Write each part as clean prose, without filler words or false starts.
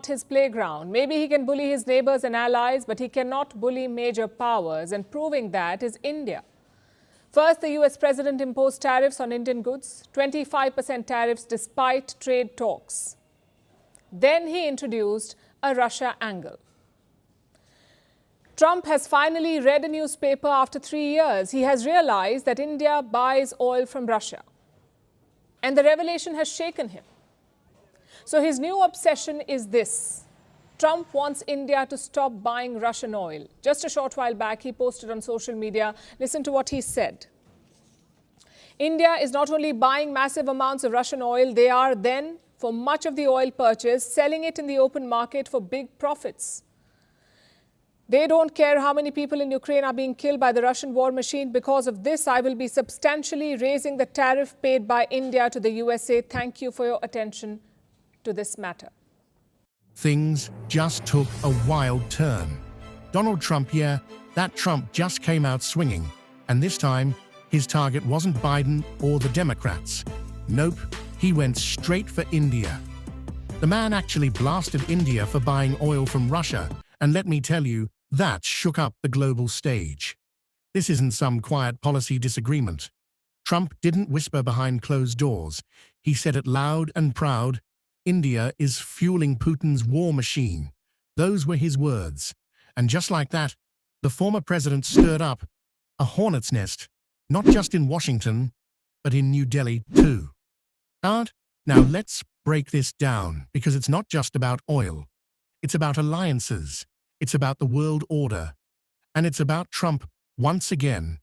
not his playground. Maybe he can bully his neighbors and allies, but he cannot bully major powers, and proving that is India. First, the US president imposed tariffs on Indian goods, 25% tariffs despite trade talks. Then he introduced a Russia angle. Trump has finally read a newspaper after 3 years. He has realized that India buys oil from Russia. And the revelation has shaken him. So his new obsession is this. Trump wants India to stop buying Russian oil. Just a short while back, he posted on social media. Listen to what he said. India is not only buying massive amounts of Russian oil, they are then, for much of the oil purchased, selling it in the open market for big profits. They don't care how many people in Ukraine are being killed by the Russian war machine. Because of this, I will be substantially raising the tariff paid by India to the USA. Thank you for your attention to this matter. Things just took a wild turn. Donald Trump, that Trump just came out swinging. And this time, his target wasn't Biden or the Democrats. Nope, he went straight for India. The man actually blasted India for buying oil from Russia. And let me tell you, that shook up the global stage. This isn't some quiet policy disagreement. Trump didn't whisper behind closed doors. He said it loud and proud. India is fueling Putin's war machine. Those were his words. And just like that, the former president stirred up a hornet's nest, not just in Washington, but in New Delhi too. Now let's break this down, because it's not just about oil. It's about alliances. It's about the world order. And it's about Trump, once again,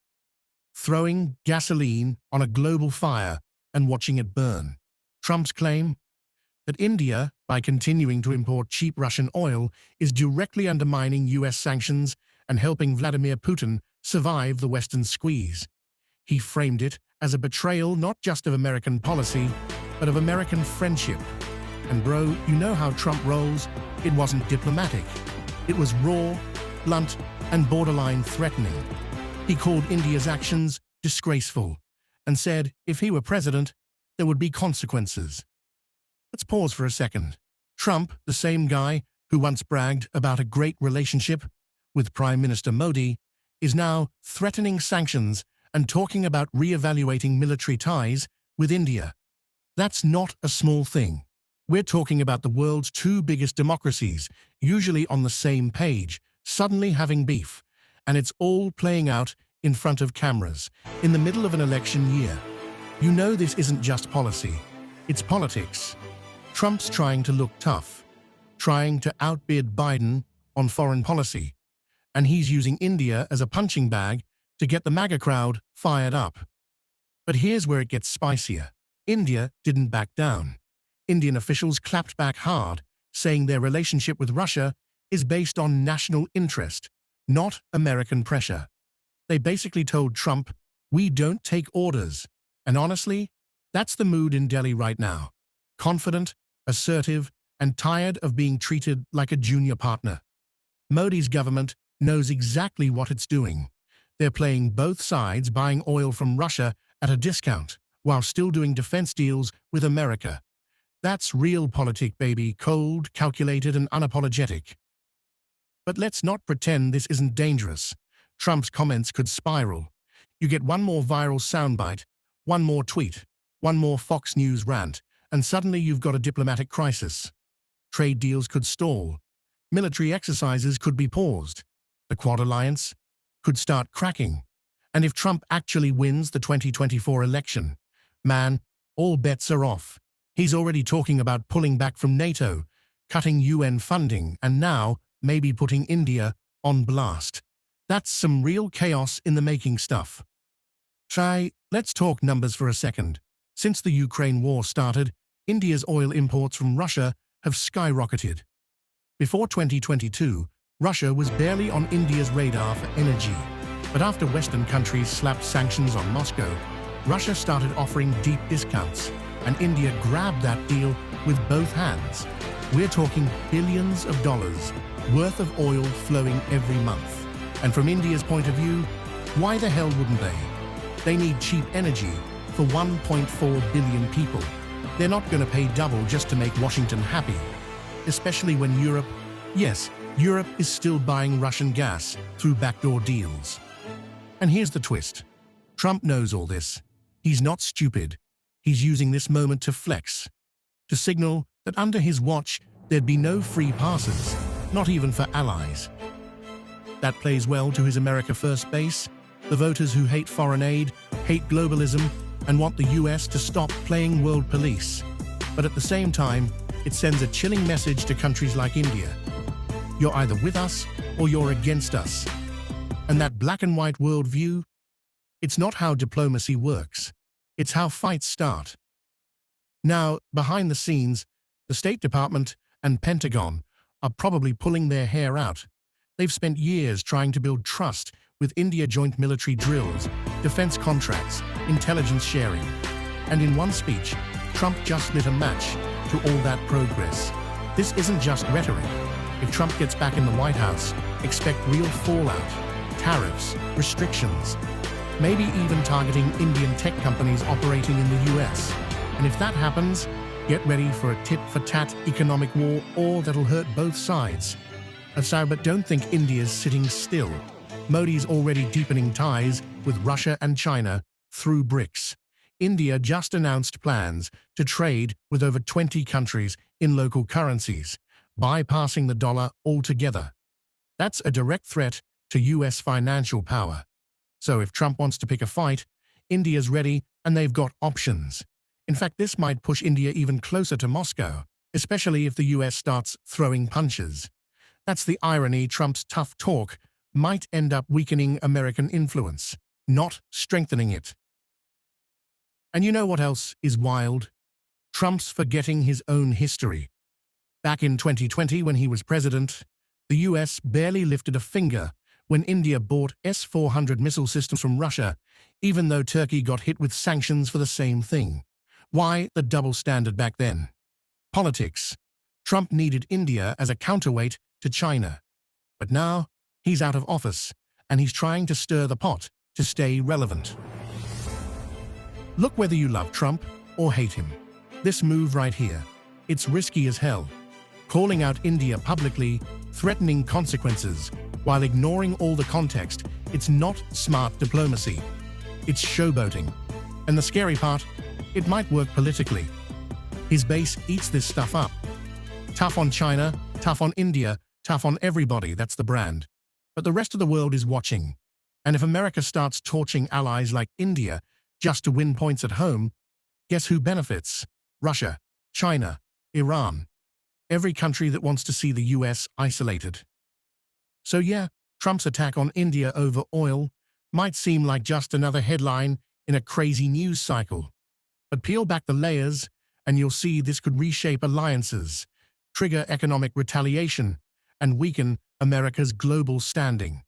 throwing gasoline on a global fire and watching it burn. Trump's claim that India, by continuing to import cheap Russian oil, is directly undermining US sanctions and helping Vladimir Putin survive the Western squeeze. He framed it as a betrayal not just of American policy, but of American friendship. And bro, you know how Trump rolls. It wasn't diplomatic. It was raw, blunt, and borderline threatening. He called India's actions disgraceful and said if he were president, there would be consequences. Let's pause for a second. Trump, the same guy who once bragged about a great relationship with Prime Minister Modi, is now threatening sanctions and talking about re-evaluating military ties with India. That's not a small thing. We're talking about the world's two biggest democracies, usually on the same page, suddenly having beef. And it's all playing out in front of cameras, in the middle of an election year. You know this isn't just policy, it's politics. Trump's trying to look tough, trying to outbid Biden on foreign policy. And he's using India as a punching bag to get the MAGA crowd fired up. But here's where it gets spicier. India didn't back down. Indian officials clapped back hard, saying their relationship with Russia is based on national interest, not American pressure. They basically told Trump, we don't take orders. And honestly, that's the mood in Delhi right now. Confident, assertive, and tired of being treated like a junior partner. Modi's government knows exactly what it's doing. They're playing both sides, buying oil from Russia at a discount, while still doing defense deals with America. That's realpolitik, baby, cold, calculated, and unapologetic. But let's not pretend this isn't dangerous. Trump's comments could spiral. You get one more viral soundbite, one more tweet, one more Fox News rant, and suddenly you've got a diplomatic crisis. Trade deals could stall. Military exercises could be paused. The Quad Alliance could start cracking. And if Trump actually wins the 2024 election, man, all bets are off. He's already talking about pulling back from NATO, cutting UN funding, and now maybe putting India on blast. That's some real chaos in the making stuff. Let's talk numbers for a second. Since the Ukraine war started, India's oil imports from Russia have skyrocketed. Before 2022, Russia was barely on India's radar for energy. But after Western countries slapped sanctions on Moscow, Russia started offering deep discounts, and India grabbed that deal with both hands. We're talking billions of dollars worth of oil flowing every month. And from India's point of view, why the hell wouldn't they? They need cheap energy for 1.4 billion people. They're not going to pay double just to make Washington happy. especially when Europe, yes, Europe is still buying Russian gas through backdoor deals. And here's the twist. Trump knows all this. He's not stupid. He's using this moment to flex, to signal that under his watch there'd be no free passes, not even for allies. That plays well to his America First base, the voters who hate foreign aid, hate globalism, and want the US to stop playing world police. But at the same time, it sends a chilling message to countries like India. You're either with us or you're against us. And that black and white worldview, it's not how diplomacy works. It's how fights start. Now, behind the scenes, the State Department and Pentagon are probably pulling their hair out. They've spent years trying to build trust with India joint military drills, defense contracts, intelligence sharing. And in one speech, Trump just lit a match to all that progress. This isn't just rhetoric. If Trump gets back in the White House, expect real fallout, tariffs, restrictions, maybe even targeting Indian tech companies operating in the US. And if that happens, get ready for a tit-for-tat economic war, or that'll hurt both sides. But don't think India's sitting still. Modi's already deepening ties with Russia and China through BRICS. India just announced plans to trade with over 20 countries in local currencies, bypassing the dollar altogether. That's a direct threat to US financial power. So if Trump wants to pick a fight, India's ready and they've got options. In fact, this might push India even closer to Moscow, especially if the US starts throwing punches. That's the irony. Trump's tough talk might end up weakening American influence, not strengthening it. And you know what else is wild? Trump's forgetting his own history. Back in 2020, when he was president, the US barely lifted a finger when India bought S-400 missile systems from Russia, even though Turkey got hit with sanctions for the same thing. Why the double standard back then? Politics. Trump needed India as a counterweight to China. But now, he's out of office, and he's trying to stir the pot to stay relevant. Look, whether you love Trump or hate him, this move right here, it's risky as hell. Calling out India publicly, threatening consequences, while ignoring all the context, it's not smart diplomacy. It's showboating. And the scary part, it might work politically. His base eats this stuff up. Tough on China, tough on India, tough on everybody, that's the brand. But the rest of the world is watching. And if America starts torching allies like India just to win points at home, guess who benefits? Russia, China, Iran. Every country that wants to see the US isolated. So yeah, Trump's attack on India over oil might seem like just another headline in a crazy news cycle. But peel back the layers and you'll see this could reshape alliances, trigger economic retaliation, and weaken America's global standing.